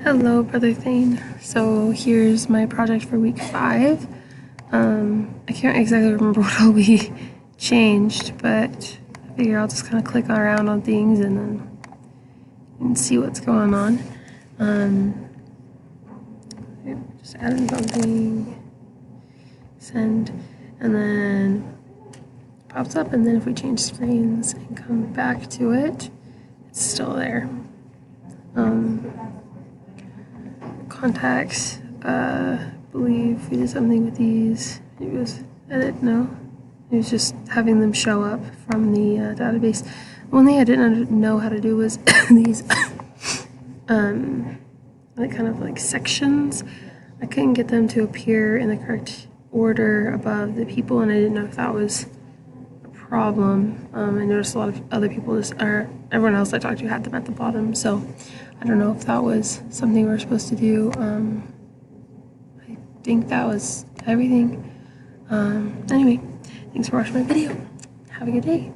Hello, Brother Thane. So here's my project for week 5. I can't exactly remember what all we changed, but I figure I'll just kind of click around on things and see what's going on. Just adding something, send, and then it pops up, and then if we change screens and come back to it, it's still there. Contacts, I believe we did something with these. It was edit, no? It was just having them show up from the database. One thing I didn't know how to do was these like kind of like sections. I couldn't get them to appear in the correct order above the people, and I didn't know if that was a problem. I noticed a lot of other people everyone else I talked to had them at the bottom, so I don't know if that was something we were supposed to do. I think that was everything. Anyway, thanks for watching my video. Have a good day.